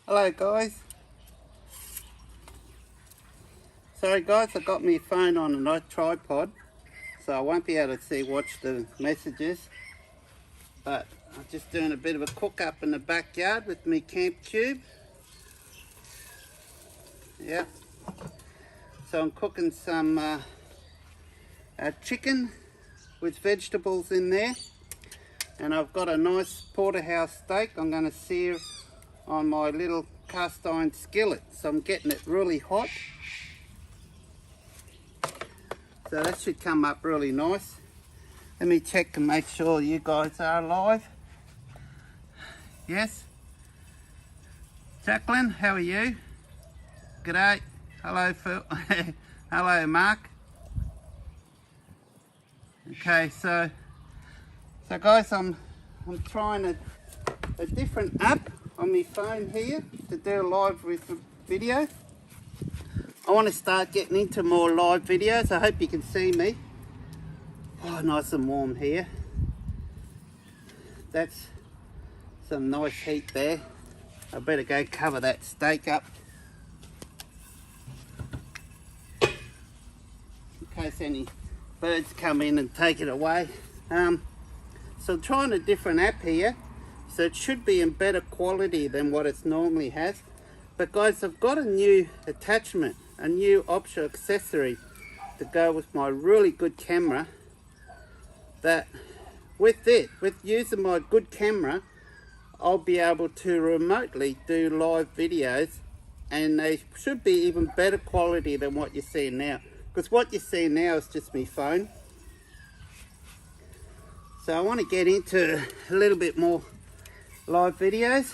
Hello guys. Sorry guys, I got my phone on a tripod, so I won't be able to watch the messages. But I'm just doing a bit of a cook up in the backyard with my CampQube. Yeah. So I'm cooking some chicken with vegetables in there. And I've got a nice porterhouse steak I'm going to sear on my little cast iron skillet. So I'm getting it really hot. So that should come up really nice. Let me check and make sure you guys are alive. Yes? Jacqueline, how are you? G'day. Hello Phil. Hello Mark. Okay, so guys, I'm trying a different app on my phone here to do live with video. I want to start getting into more live videos. I hope you can see me. Oh, nice and warm here. That's some nice heat there. I better go cover that steak up in case any birds come in and take it away. So I'm trying a different app here, so it should be in better quality than what it normally has. But guys, I've got a new attachment, a new optional accessory to go with my really good camera, that with using my good camera, I'll be able to remotely do live videos, and they should be even better quality than what you're seeing now, because what you're seeing now is just my phone. So I want to get into a little bit more live videos.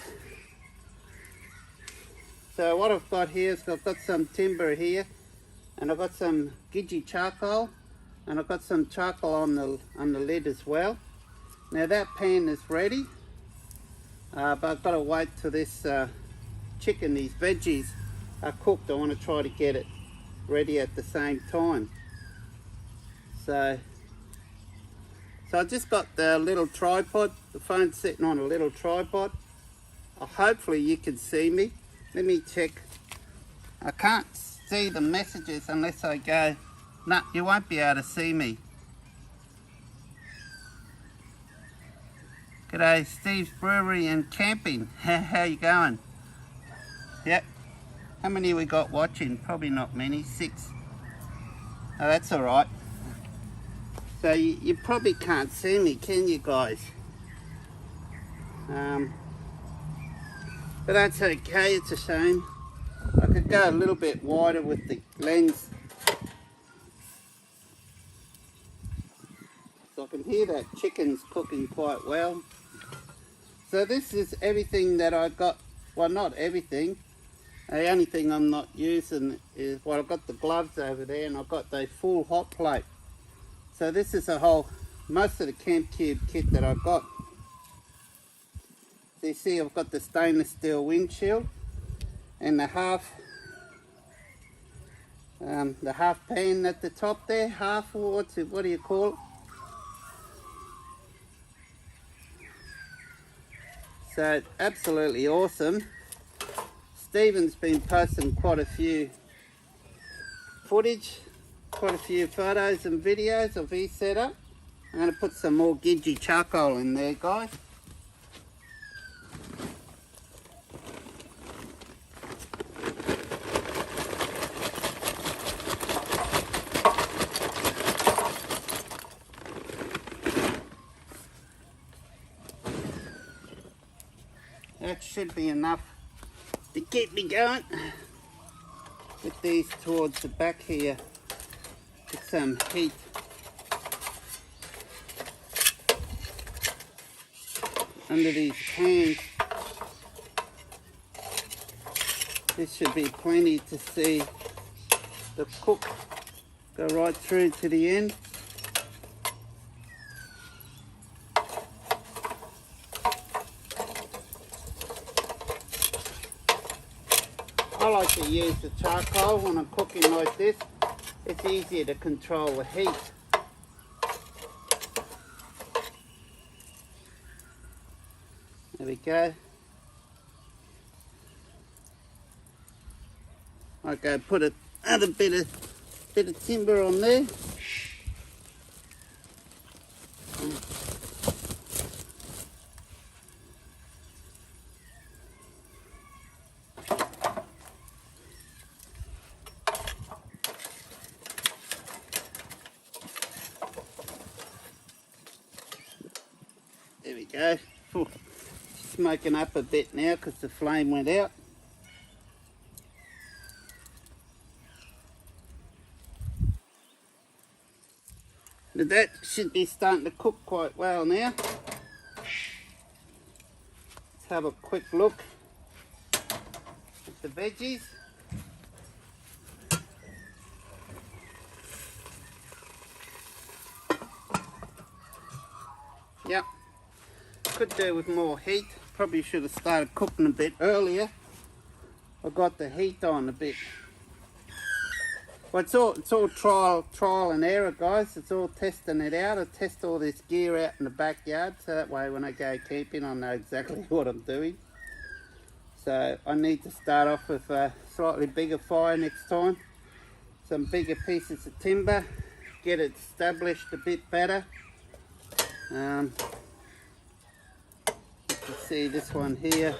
So what I've got here is I've got some timber here, and I've got some Gidgee charcoal, and I've got some charcoal on the lid as well. Now that pan is ready, but I've got to wait till this chicken, these veggies are cooked. I want to try to get it ready at the same time. So I just got the little tripod, the phone's sitting on a little tripod. Hopefully you can see me. Let me check. I can't see the messages unless I go. No, you won't be able to see me. G'day, Steve's Brewery and Camping. How you going? Yep. How many we got watching? Probably not many. 6. Oh, that's all right. So you probably can't see me, can you guys? But that's okay, it's a shame. I could go a little bit wider with the lens. So I can hear that chicken's cooking quite well. So this is everything that I got. Well, not everything. The only thing I'm not using is, well, I've got the gloves over there, and I've got the full hot plate. So this is most of the CampQube kit that I've got. So you see I've got the stainless steel windshield and the half pan at the top there, what do you call it? So it's absolutely awesome. Stephen's been posting quite a few photos and videos of his setup. I'm going to put some more Gidgee charcoal in there, guys. That should be enough to keep me going. Put these towards the back here. Get some heat. Under these pans. This should be plenty to see the cook go right through to the end. I like to use the charcoal when I'm cooking like this. It's easier to control the heat. There we go. Might go put another bit of timber on there. There we go. Ooh, smoking up a bit now because the flame went out. But that should be starting to cook quite well now. Let's have a quick look at the veggies. Yep, could do with more heat. Probably should have started cooking a bit earlier. I got the heat on a bit. Well, it's all trial and error, guys. It's all testing it out. I test all this gear out in the backyard, so that way when I go camping I know exactly what I'm doing. So I need to start off with a slightly bigger fire next time. Some bigger pieces of timber, get it established a bit better. You can see this one here.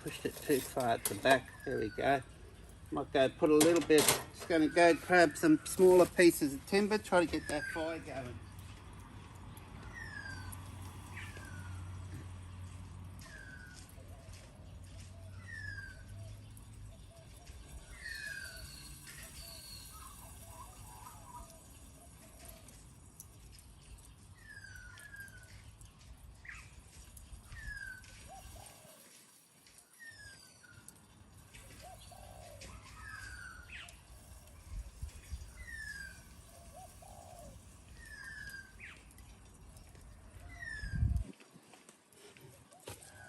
Pushed it too far at the back. There we go. Might go put a little bit. Just going to go grab some smaller pieces of timber, try to get that fire going.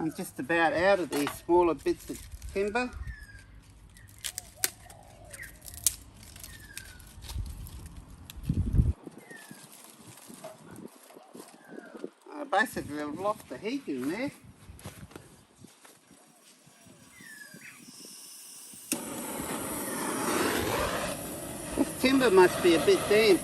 I'm just about out of these smaller bits of timber. Basically I've lost the heat in there. This timber must be a bit damp.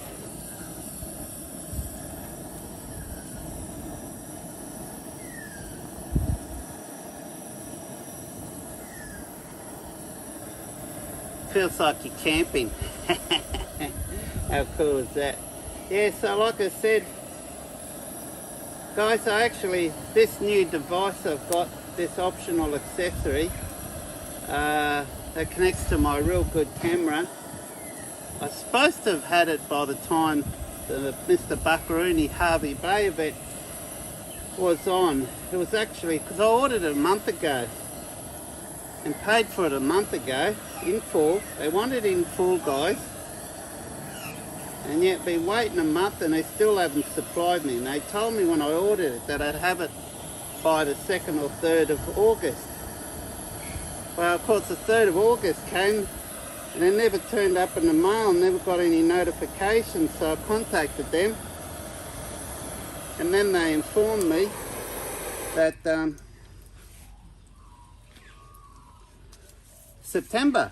Feels like you're camping. How cool is that? Yeah, so like I said, guys, this new device I've got, this optional accessory, that connects to my real good camera. I was supposed to have had it by the time the Mr. Buckaroony Harvey Bay event was on. It was actually, because I ordered it a month ago and paid for it a month ago in full. They want it in full, guys, and yet been waiting a month and they still haven't supplied me. And they told me when I ordered it that I'd have it by the 2nd or 3rd of August. Well, of course, the 3rd of August came and it never turned up in the mail, never got any notifications, so I contacted them. And then they informed me that September.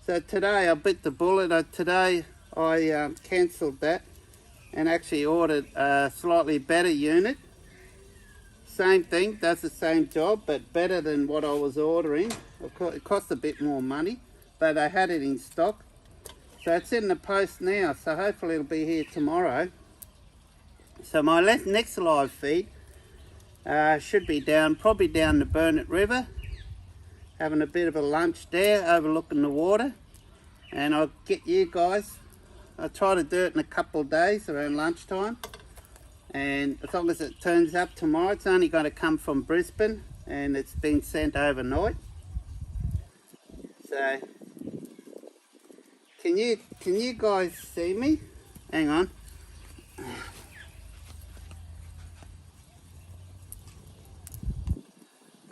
So today I bit the bullet. Today I cancelled that and actually ordered a slightly better unit. Same thing, does the same job, but better than what I was ordering. It cost a bit more money, but I had it in stock. So it's in the post now, so hopefully it'll be here tomorrow. So my next live feed should be probably down the Burnett River, having a bit of a lunch there, overlooking the water. And I'll get you guys, I'll try to do it in a couple of days around lunchtime. And as long as it turns up tomorrow, it's only going to come from Brisbane and it's been sent overnight. So, can you guys see me? Hang on.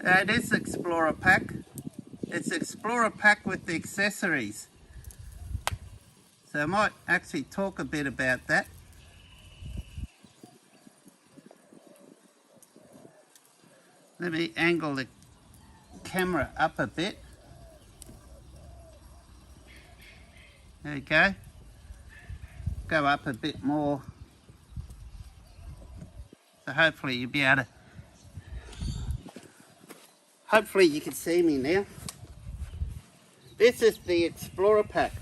It is Explorer Pack. It's Explorer Pack with the accessories. So I might actually talk a bit about that. Let me angle the camera up a bit. There you go. Go up a bit more. So hopefully you'll be able to... Hopefully you can see me now. This is the Explorer pack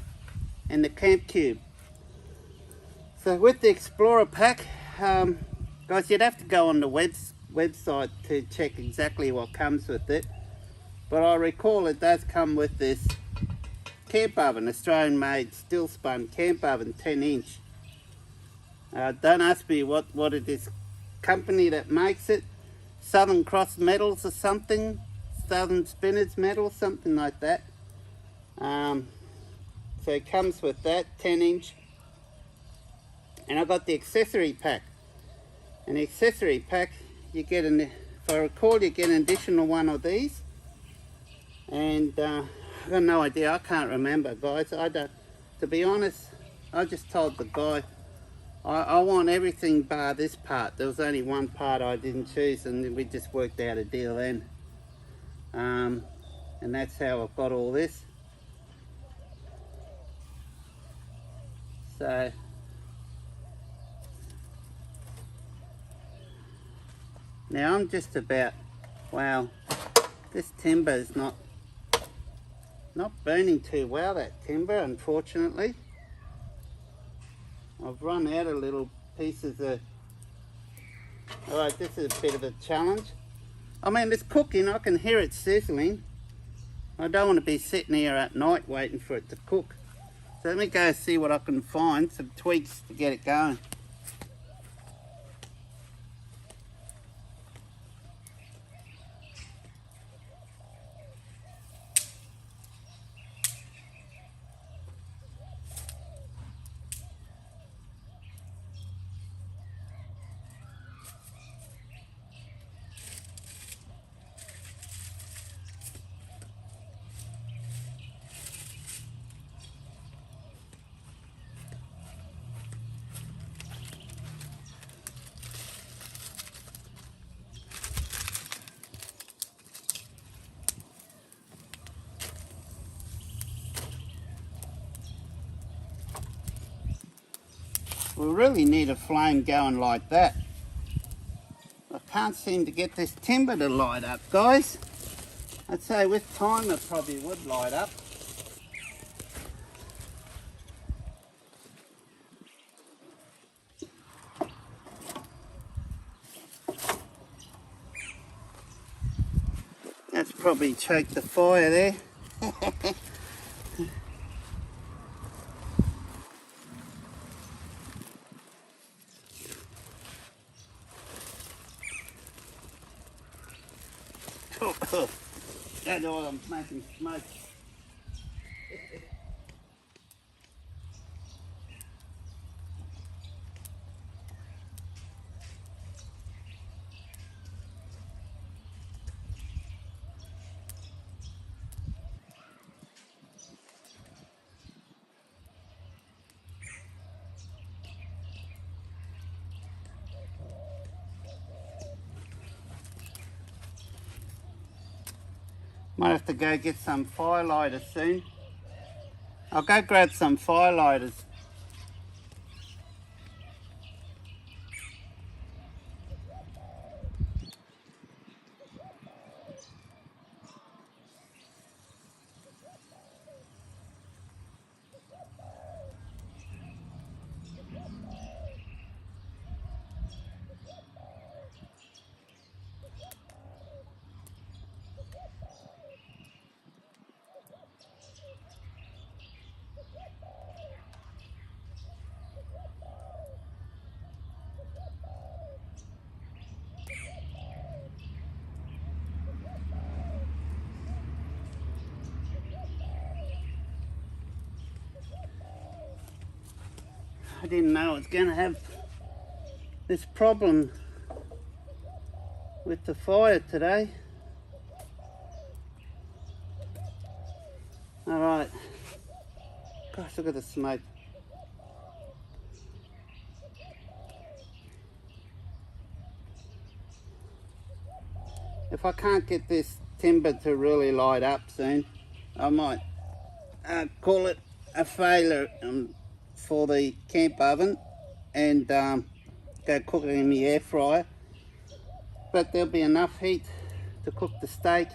and the CampQube. So with the Explorer pack, guys, you'd have to go on the website to check exactly what comes with it. But I recall it does come with this camp oven, Australian made steel spun camp oven, 10 inch. Don't ask me what it is, company that makes it, Southern Cross Metals or something, Southern Spinners Metal, something like that. So it comes with that 10 inch. And I got the accessory pack. And the accessory pack, you get if I recall, you get an additional one of these. And I've got no idea, I can't remember, guys. To be honest, I just told the guy, I want everything bar this part. There was only one part I didn't choose, and we just worked out a deal then. And that's how I've got all this. So now I'm just about, wow, this timber is not burning too well, that timber, unfortunately. I've run out of little pieces of... Alright, this is a bit of a challenge. I mean, it's cooking, I can hear it sizzling. I don't want to be sitting here at night waiting for it to cook. So let me go see what I can find, some tweaks to get it going. We really need a flame going like that. I can't seem to get this timber to light up, guys. I'd say with time it probably would light up. That's probably choked the fire there. That oil's making smoke. Might have to go get some firelighters soon. I'll go grab some firelighters. I didn't know I was going to have this problem with the fire today. Alright. Gosh, look at the smoke. if I can't get this timber to really light up soon, I might call it a failure for the camp oven and go cook it in the air fryer. But there'll be enough heat to cook the steak.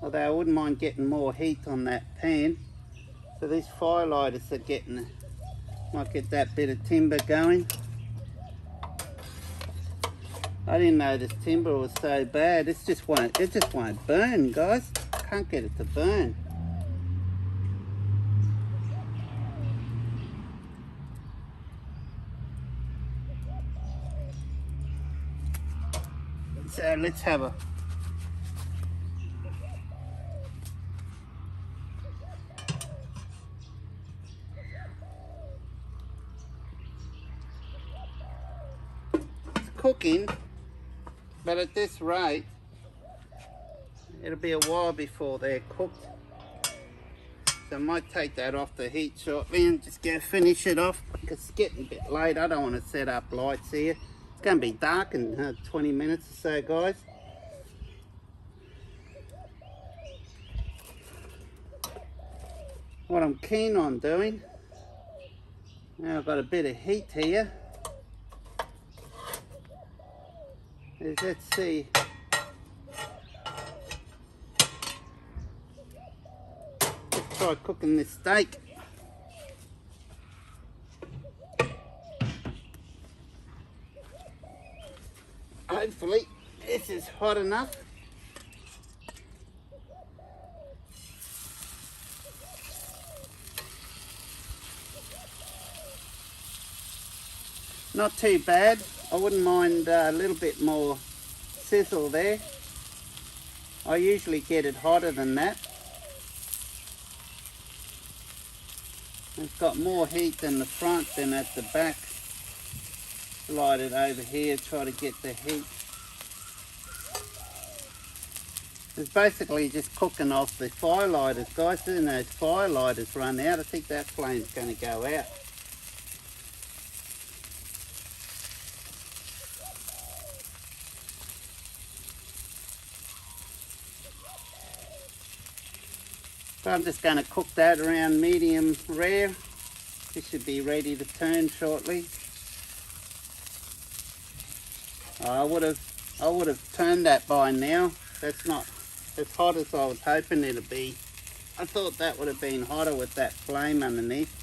Although I wouldn't mind getting more heat on that pan. So these firelighters are getting, might get that bit of timber going. I didn't know this timber was so bad. It just won't burn, guys. Can't get it to burn. So let's have a cooking, but at this rate it'll be a while before they're cooked, so I might take that off the heat shortly and just go finish it off because it's getting a bit late. I don't want to set up lights here. It's going to be dark in 20 minutes or so, guys. What I'm keen on doing, now I've got a bit of heat here, is let's see, let's try cooking this steak. Hopefully this is hot enough. Not too bad. I wouldn't mind a little bit more sizzle there. I usually get it hotter than that. It's got more heat than the front than at the back. Slide it over here, try to get the heat. It's basically just cooking off the firelighters, guys. Soon those firelighters run out, I think that flame's going to go out. So I'm just going to cook that around medium rare. This should be ready to turn shortly. I would have turned that by now. That's not as hot as I was hoping it'd be. I thought that would have been hotter with that flame underneath.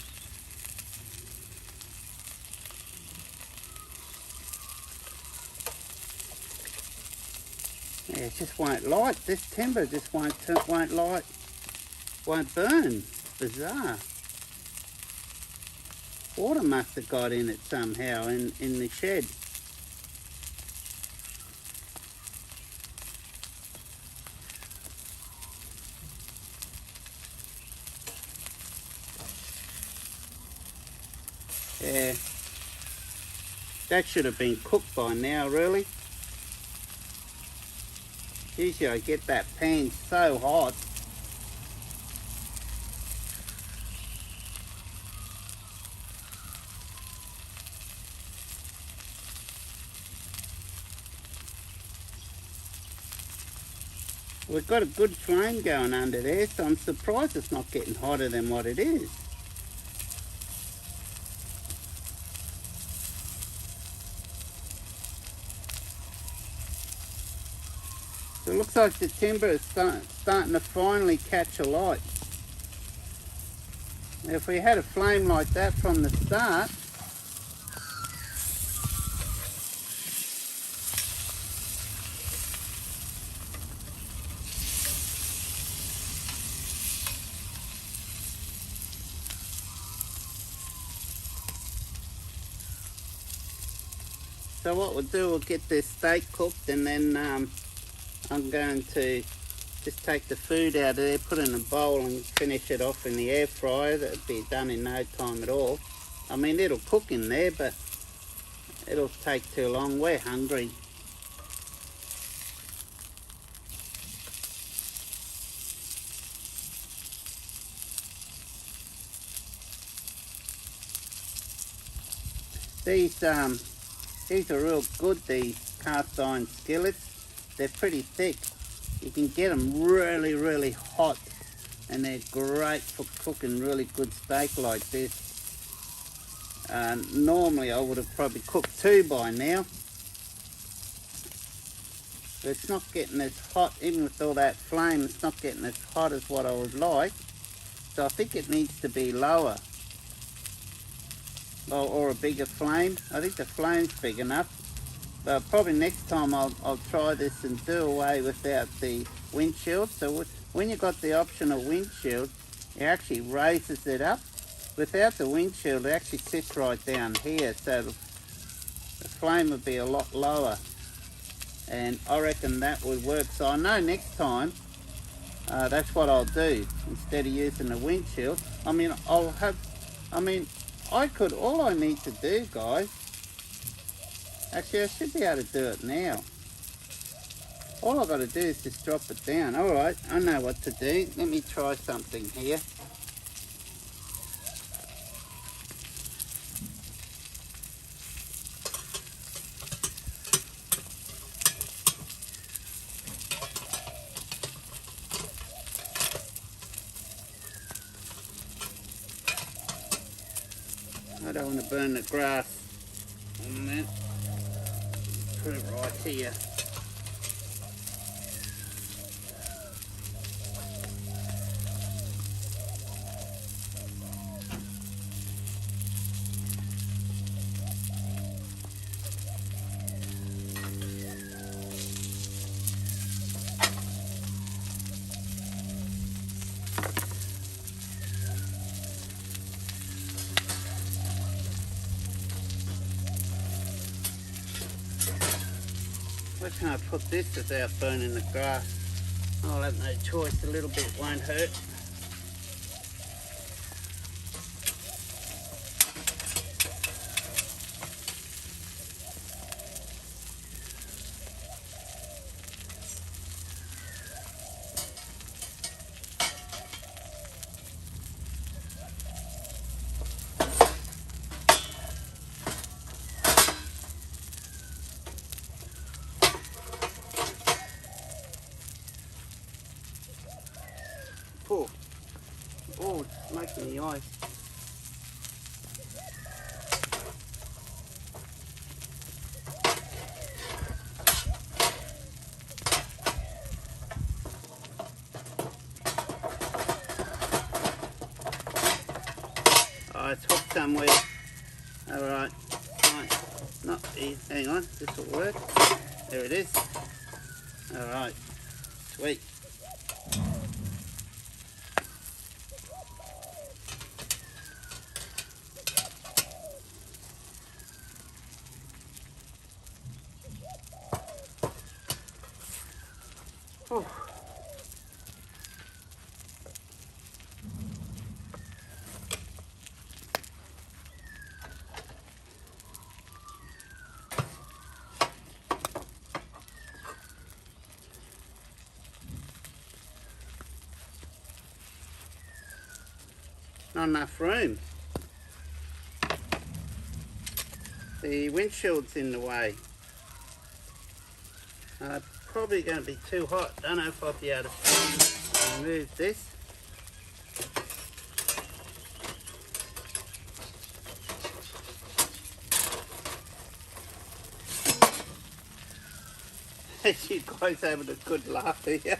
Yeah, it just won't light. This timber just won't light. Won't burn. Bizarre. Water must have got in it somehow in the shed. Yeah, that should have been cooked by now, really. Usually I get that pan so hot. We've got a good flame going under there, so I'm surprised it's not getting hotter than what it is. So it looks like the timber is starting to finally catch a light. Now, if we had a flame like that from the start, so what we'll do, we'll get this steak cooked, and then I'm going to just take the food out of there, put it in a bowl and finish it off in the air fryer. That'll be done in no time at all. I mean, it'll cook in there, but it'll take too long. We're hungry. These These are real good, these cast iron skillets. They're pretty thick. You can get them really, really hot, and they're great for cooking really good steak like this. Normally I would have probably cooked 2 by now, but it's not getting as hot. Even with all that flame, it's not getting as hot as what I would like. So I think it needs to be lower, or a bigger flame. I think the flame's big enough, but probably next time I'll try this and do away without the windshield. So when you've got the option of windshield, it actually raises it up. Without the windshield, it actually sits right down here, so the flame would be a lot lower, and I reckon that would work. So I know next time that's what I'll do instead of using the windshield. I mean, all I need to do, guys, actually I should be able to do it now. All I've got to do is just drop it down. All right, I know what to do. Let me try something here. I don't want to burn the grass on that. Put it right here. Where can I put this without burning the grass? I'll have no choice, a little bit won't hurt. Oh, it's making the ice. Oh, it's hooked somewhere. Alright, right. Not here. Hang on, this will work. There it is. Alright, sweet. Oh. Not enough room. The windshield's in the way. Probably going to be too hot. Don't know if I'll be able to remove this. You guys having a good laugh here.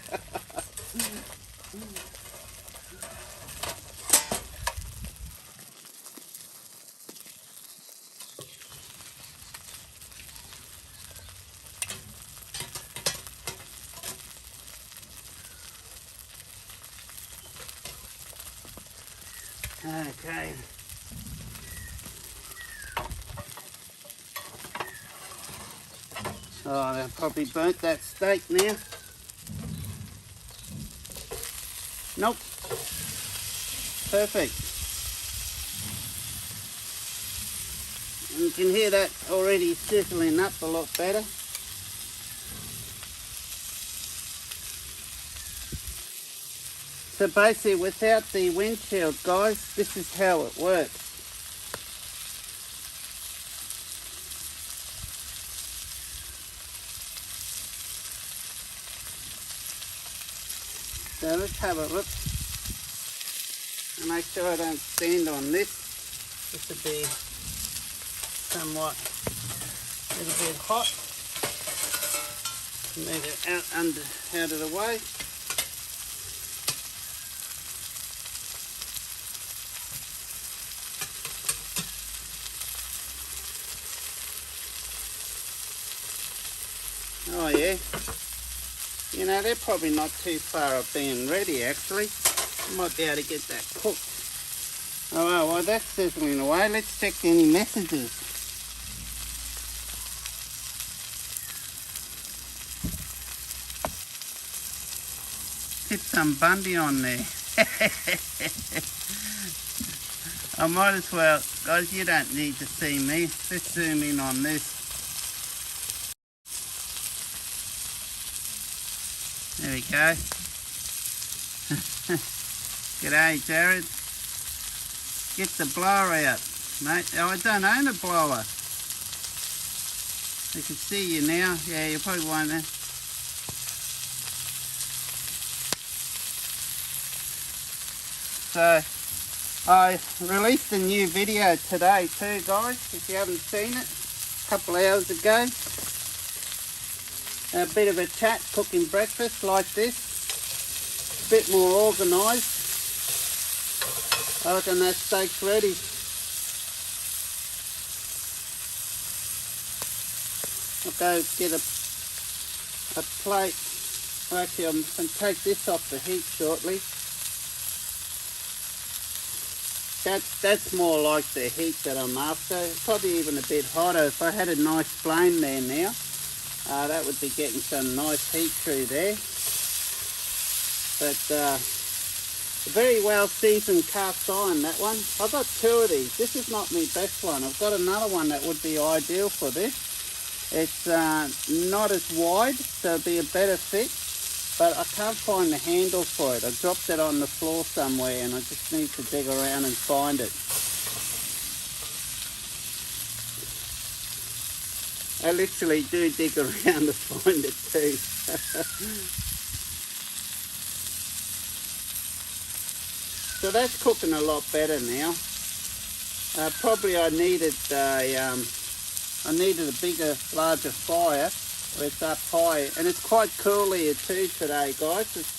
Okay. So I've probably burnt that steak now. Nope. Perfect. And you can hear that already sizzling up a lot better. So basically, without the windshield, guys, this is how it works. So let's have a look. And make sure I don't stand on this. This would be somewhat a little bit hot. Move it out of the way. Oh yeah, you know, they're probably not too far off being ready actually. Might be able to get that cooked. Alright, well that's sizzling away. Let's check any messages. Get some Bundy on there. I might as well, guys, you don't need to see me. Let's zoom in on this. There we go. G'day, Jared. Get the blower out, mate. Oh, I don't own a blower. I can see you now. Yeah, you probably won't. So, I released a new video today too, guys, if you haven't seen it. A couple of hours ago. A bit of a chat, cooking breakfast like this, a bit more organised. I reckon that steak's ready. I'll go get a plate. Well, actually, I'm going to take this off the heat shortly. That's more like the heat that I'm after. Probably even a bit hotter. If I had a nice flame there now, that would be getting some nice heat through there. But a very well seasoned cast iron, that one. I've got two of these. This is not my best one. I've got another one that would be ideal for this. It's not as wide, so it'll be a better fit. But I can't find the handle for it. I dropped it on the floor somewhere and I just need to dig around and find it. I literally do dig around to find it too. So that's cooking a lot better now. Probably I needed a bigger, larger fire. It's up high, and it's quite cool here too today, guys. It's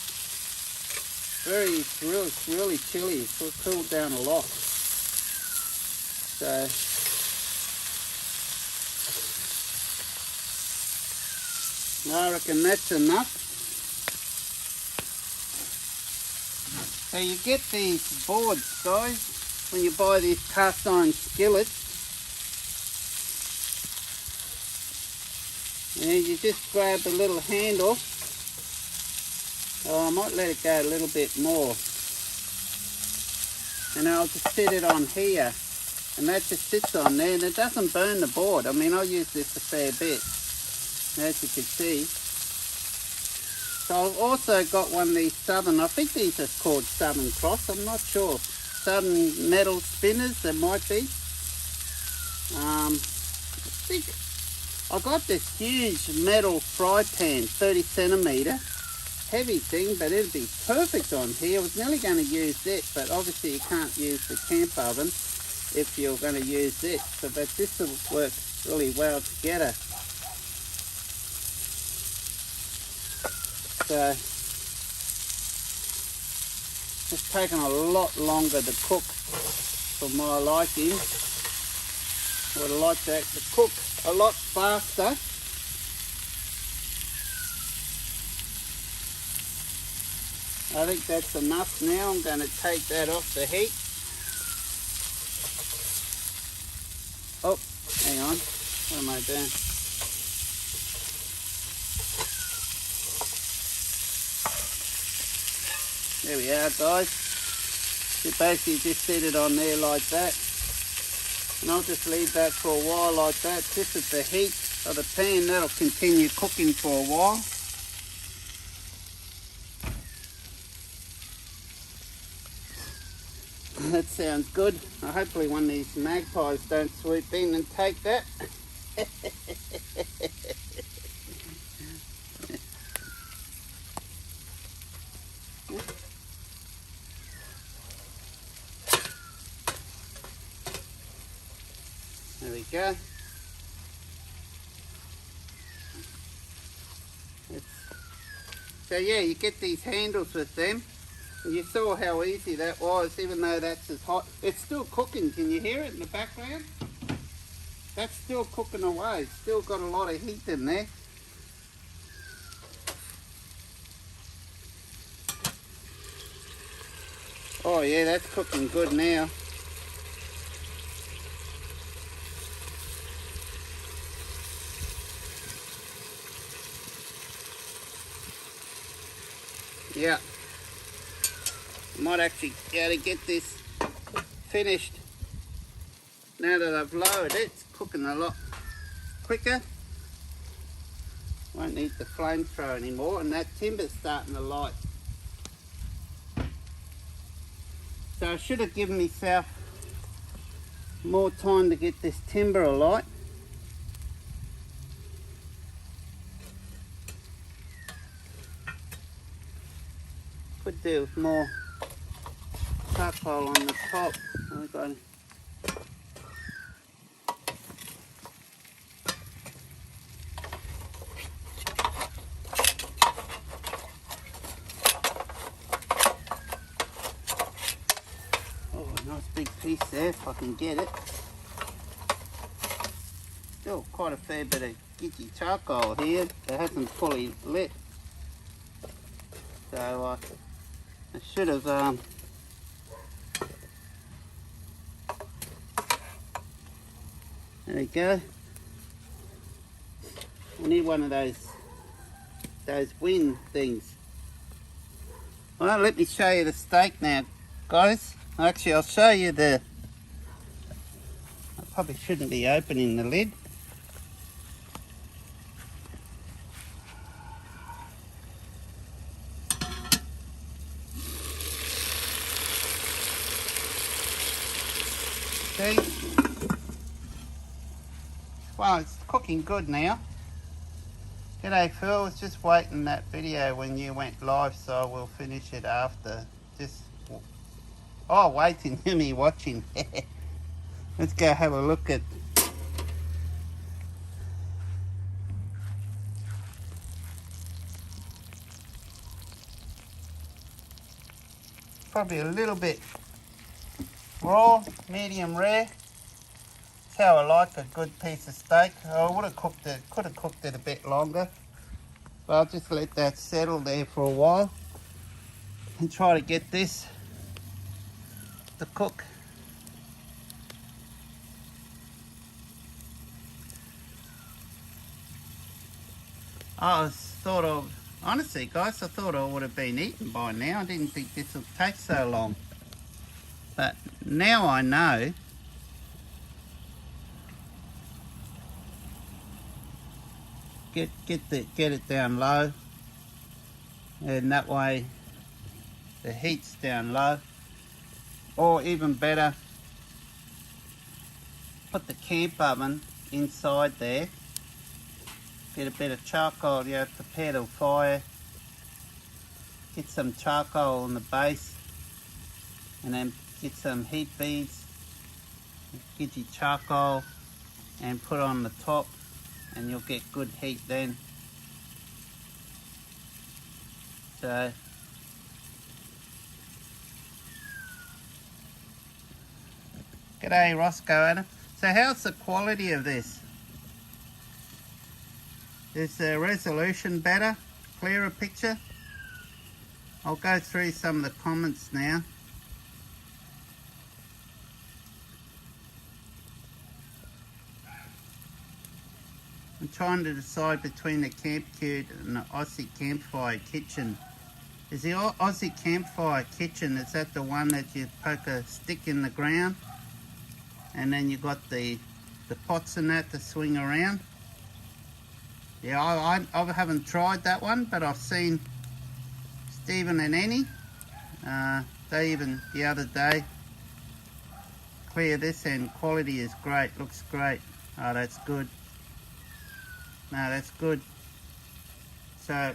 really chilly. It's cooled down a lot. So I reckon that's enough. So you get these boards, guys, when you buy these cast iron skillets. And you just grab a little handle. Oh, I might let it go a little bit more. And I'll just set it on here. And that just sits on there and it doesn't burn the board. I mean, I use this a fair bit, as you can see. So I've also got one of these Southern, I think these are called Southern Cross, I'm not sure. Southern metal spinners, there might be. I think I got this huge metal fry pan, 30 centimetre, heavy thing, but it'd be perfect on here. I was nearly going to use it, but obviously you can't use the camp oven if you're going to use it. So, but this will work really well together. So, it's taken a lot longer to cook for my liking. I would like that to cook a lot faster. I think that's enough now. I'm going to take that off the heat. Oh, hang on. What am I doing? There we are, guys. You basically just set it on there like that. And I'll just leave that for a while like that. This is the heat of the pan. That'll continue cooking for a while. That sounds good. Hopefully one of these magpies don't swoop in and take that. we go. So yeah, you get these handles with them. And you saw how easy that was, even though that's as hot. It's still cooking. Can you hear it in the background? That's still cooking away. It's still got a lot of heat in there. Oh yeah, that's cooking good now. Yeah. Might actually be able to get this finished now that I've lowered it. It's cooking a lot quicker. Won't need the flamethrower anymore, and that timber's starting to light. So I should have given myself more time to get this timber alight. Could do with more charcoal on the top. We've got nice big piece there if I can get it. Still quite a fair bit of gidgy charcoal here that hasn't fully lit. So I should have there we go. I need one of those wind things. Well, let me show you the steak now, guys. Actually, I'll show you I probably shouldn't be opening the lid. See? Well, it's cooking good now. G'day Phil, I was just waiting that video when you went live, so we'll finish it after. Oh, waiting, me watching. Let's go have a look at. Probably a little bit raw, medium rare. That's how I like a good piece of steak. I would have cooked it, could have cooked it a bit longer, but I'll just let that settle there for a while and try to get this to cook. Honestly guys, I thought I would have been eaten by now. I didn't think this would take so long. But now I know. Get it down low. And that way the heat's down low. Or even better, put the camp oven inside there. Get a bit of charcoal, prepare the fire. Get some charcoal on the base, and then get some heat beads, get your charcoal, and put on the top, and you'll get good heat then. So g'day Roscoe Adam. So how's the quality of this? Is the resolution better? Clearer picture? I'll go through some of the comments now. I'm trying to decide between the CampQube and the Aussie Campfire Kitchen. Is the Aussie Campfire Kitchen, is that the one that you poke a stick in the ground and then you got the pots in that to swing around? Yeah, I haven't tried that one, but I've seen Stephen and Annie, they even the other day clear this end. Quality is great, looks great. Oh, that's good. No, that's good. So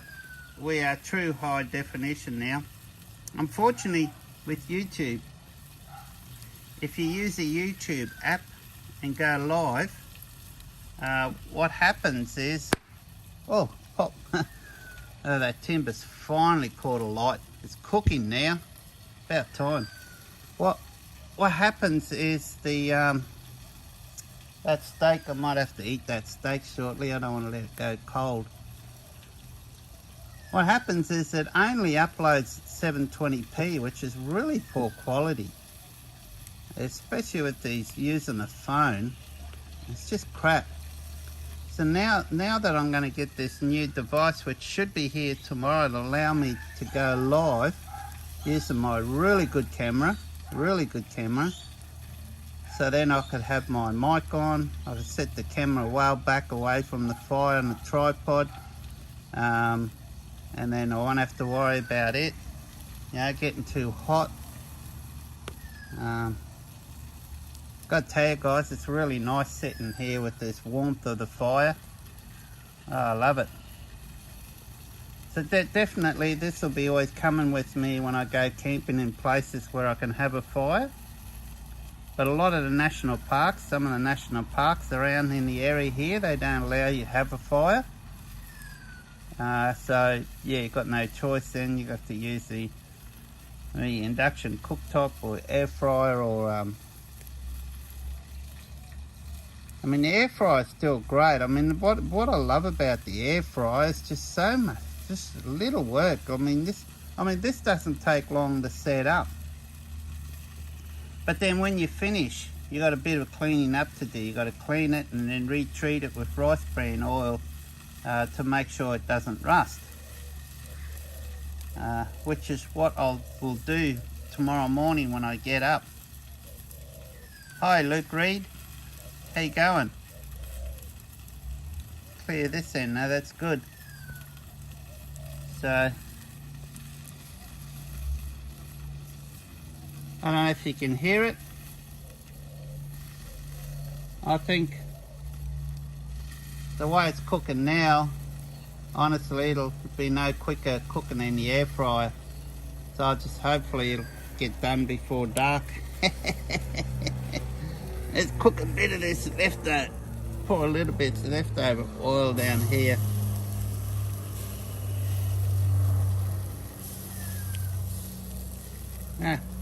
we are true high definition now. Unfortunately with YouTube, if you use a YouTube app and go live, what happens is, oh, pop. Oh, that timber's finally caught a light. It's cooking now. About time. What happens is the that steak, I might have to eat that steak shortly. I don't want to let it go cold. What happens is it only uploads 720p, which is really poor quality. Especially with these using a phone. It's just crap. So now that I'm going to get this new device, which should be here tomorrow, it'll allow me to go live using my really good camera. So then I could have my mic on. I could set the camera well back away from the fire on the tripod. And then I won't have to worry about it, getting too hot. Gotta tell you guys, it's really nice sitting here with this warmth of the fire. Oh, I love it. So definitely this will be always coming with me when I go camping in places where I can have a fire. But a lot of the national parks, some of the national parks around in the area here, they don't allow you to have a fire. So yeah, you've got no choice then. You've got to use the induction cooktop or air fryer or I mean, the air fryer is still great. I mean, what I love about the air fryer is just so much, just little work. I mean, this doesn't take long to set up. But then when you finish, you got a bit of cleaning up to do. You got to clean it and then retreat it with rice bran oil to make sure it doesn't rust. Which is what will do tomorrow morning when I get up. Hi, Luke Reed. How you going? Clear this end. No, that's good. So I don't know if you can hear it. I think the way it's cooking now, honestly, it'll be no quicker cooking in the air fryer. So I just hopefully it'll get done before dark. Let's cook a bit of this leftover, pour a little bit of leftover oil down here.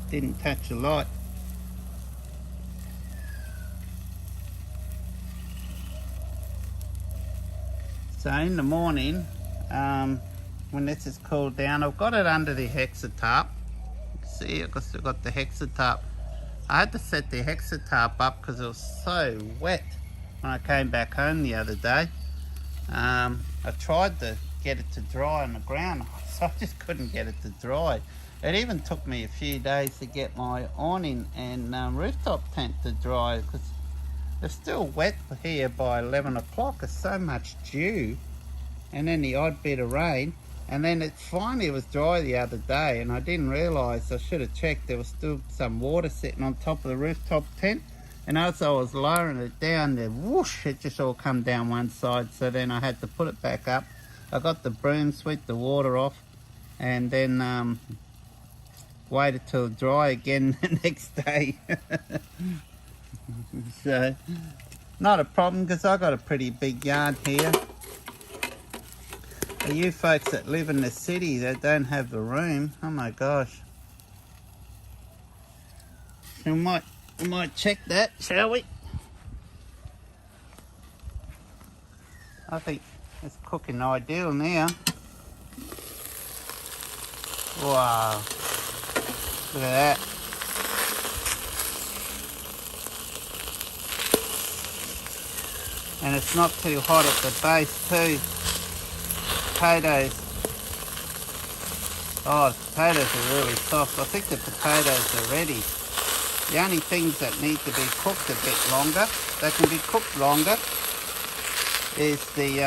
Didn't touch the light. So in the morning, when this is cooled down, I've got it under the Hexa-Tarp. See, I've still got the Hexa-Tarp. I had to set the Hexa-Tarp up because it was so wet when I came back home the other day. I tried to get it to dry on the ground, so I just couldn't get it to dry. It even took me a few days to get my awning and rooftop tent to dry because they're still wet here by 11 o'clock. There's so much dew and then the odd bit of rain. And then it finally was dry the other day and I didn't realise, I should have checked, there was still some water sitting on top of the rooftop tent. And as I was lowering it down, the whoosh, it just all come down one side. So then I had to put it back up. I got the broom, swept the water off and then waited till it dry again the next day. So, not a problem because I got a pretty big yard here. For you folks that live in the city that don't have the room, oh my gosh. So we might check that, shall we? I think it's cooking ideal now. Wow. Look at that. And it's not too hot at the base too. Potatoes. Oh, the potatoes are really soft. I think the potatoes are ready. The only things that need to be cooked a bit longer, they can be cooked longer, is the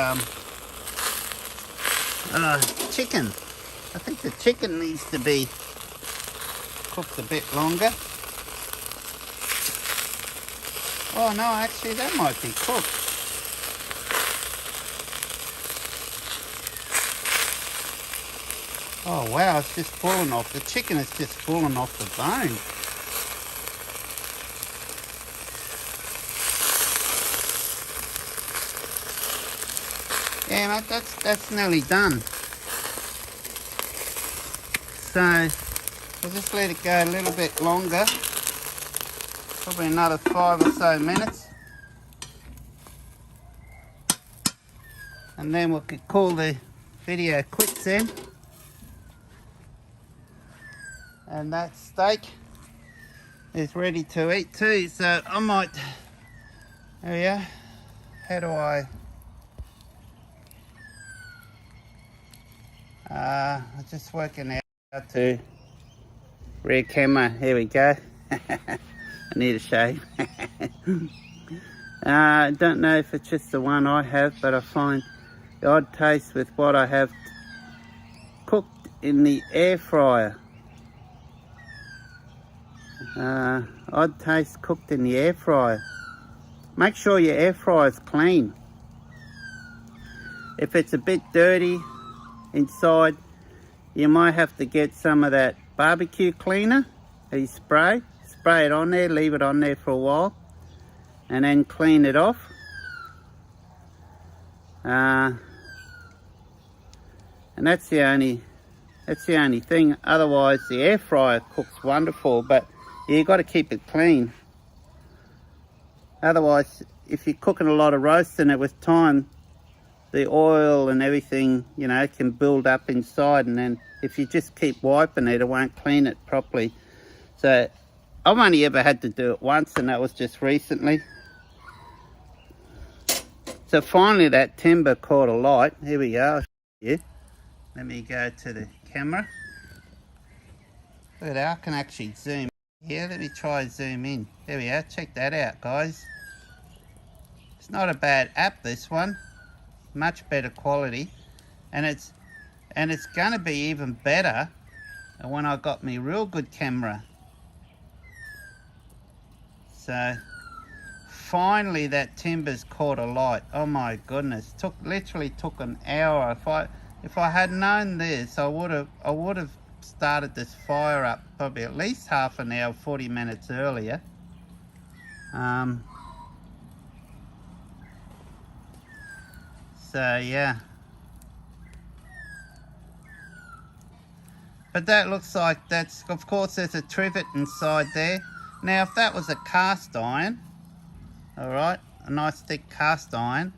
chicken. I think the chicken needs to be cooked a bit longer. Oh no, actually that might be cooked. Oh wow, it's just fallen off. The chicken is just fallen off the bone. Yeah, mate, that's nearly done. So I'll just let it go a little bit longer, probably another 5 or so minutes, and then we could call the video quits then. And that steak is ready to eat too, so I might, there we are. How do I'm just working out how to rear camera. Here we go. I need a shave. I don't know if it's just the one I have, but I find the odd taste with what I have cooked in the air fryer. Odd taste cooked in the air fryer. Make sure your air fryer is clean. If it's a bit dirty inside, you might have to get some of that barbecue cleaner that you spray it on there, leave it on there for a while, and then clean it off. And that's the only thing. Otherwise the air fryer cooks wonderful, but you got to keep it clean. Otherwise, if you're cooking a lot of roast in it, with time the oil and everything, you know, can build up inside, and then if you just keep wiping it, it won't clean it properly. So I've only ever had to do it once, and that was just recently. So finally that timber caught a light. Here we go. I'll show you. Let me go to the camera. Look at that, I can actually zoom here. Let me try zoom in. There we are. Check that out, guys. It's not a bad app, this one. Much better quality, and it's gonna be even better when I got me real good camera. So finally that timber's caught a light. Oh my goodness, literally took an hour. If I had known this, I would have started this fire up probably at least half an hour, 40 minutes earlier. So yeah, but that looks like of course there's a trivet inside there. Now if that was a cast iron, all right, a nice thick cast iron,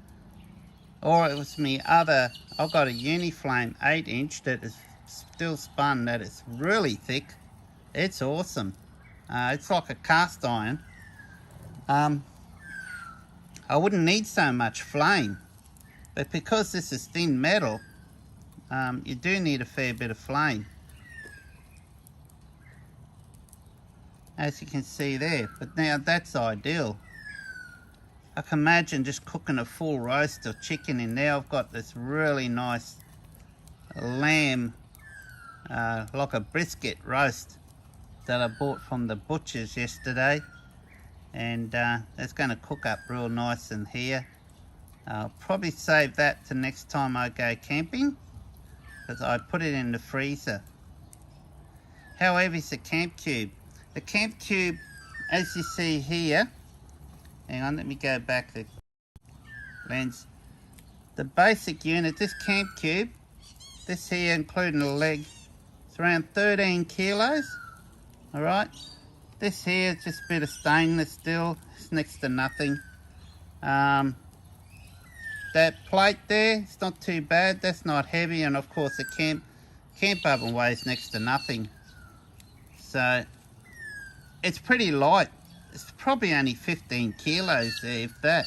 or it was I've got a Uniflame 8-inch that is still spun, that is really thick. It's awesome. It's like a cast iron. I wouldn't need so much flame. But because this is thin metal, you do need a fair bit of flame, as you can see there. But now that's ideal. I can imagine just cooking a full roast of chicken in there. I've got this really nice lamb, like a brisket roast that I bought from the butcher's yesterday, and that's going to cook up real nice in here. I'll probably save that to next time I go camping, because I put it in the freezer. How heavy is the CampQube? The CampQube, as you see here, hang on, let me go back the lens. The basic unit, this CampQube, this here including the leg, it's around 13 kilos. All right, this here is just a bit of stainless steel. It's next to nothing. That plate there, it's not too bad. That's not heavy, and of course the camp oven weighs next to nothing. So it's pretty light. It's probably only 15 kilos there, if that.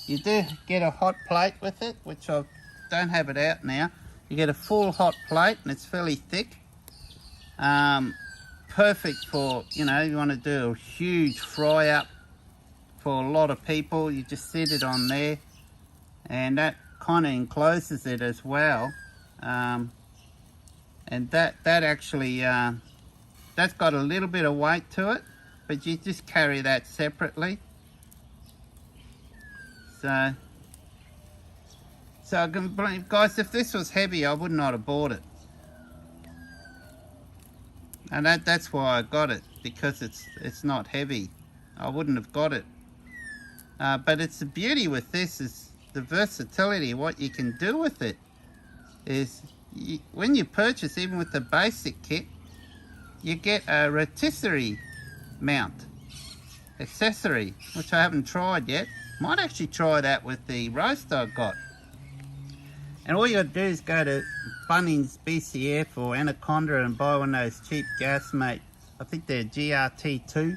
You do get a hot plate with it, which I don't have it out now. You get a full hot plate, and it's fairly thick. Perfect for, you know, you want to do a huge fry up for a lot of people. You just set it on there, and that kind of encloses it as well. And that actually that's got a little bit of weight to it, but you just carry that separately. So I can believe, guys, if this was heavy, I would not have bought it. And that's why I got it, because it's not heavy. I wouldn't have got it. But it's the beauty with this is the versatility, what you can do with it is when you purchase, even with the basic kit, you get a rotisserie mount accessory, which I haven't tried yet. Might actually try that with the roaster I got. And all you got to do is go to Bunnings, BCF or Anaconda and buy one of those cheap Gasmate, I think they're GRT2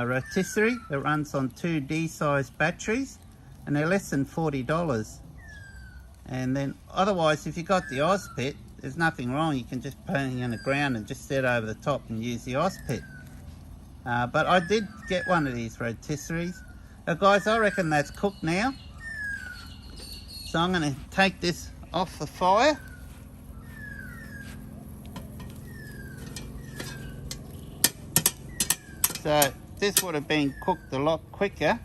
rotisserie that runs on 2 D-size batteries, and they're less than $40. And then otherwise, if you got the Ozpit, there's nothing wrong. You can just put it on the ground and just set over the top and use the Ozpit. But I did get one of these rotisseries. Guys, I reckon that's cooked now. So I'm going to take this off the fire. So this would have been cooked a lot quicker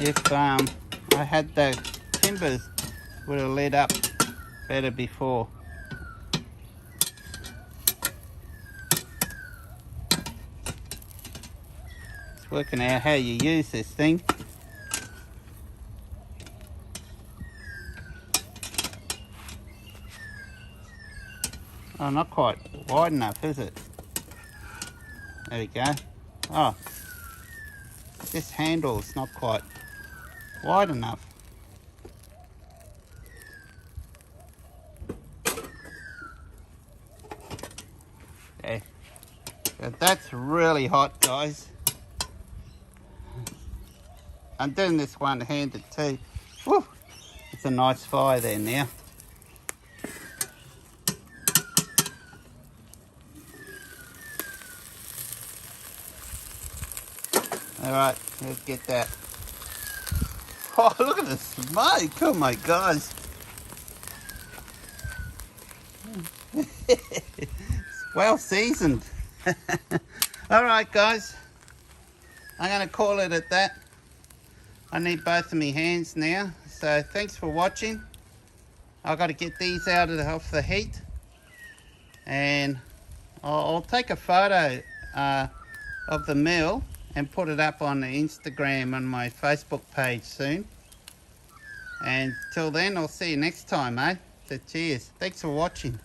if I had the timbers would have lit up better before. It's working out how you use this thing. Oh, not quite wide enough, is it? There we go. Oh, this handle's not quite wide enough. Okay, but that's really hot, guys. I'm doing this one-handed too. Woo! It's a nice fire there now. Alright, let's get that. Oh, look at the smoke! Oh my gosh! It's well seasoned. Alright guys, I'm going to call it at that. I need both of my hands now, so thanks for watching. I've got to get these out off the heat, and I'll take a photo of the mill and put it up on the Instagram on my Facebook page soon. And till then, I'll see you next time, eh? So cheers. Thanks for watching.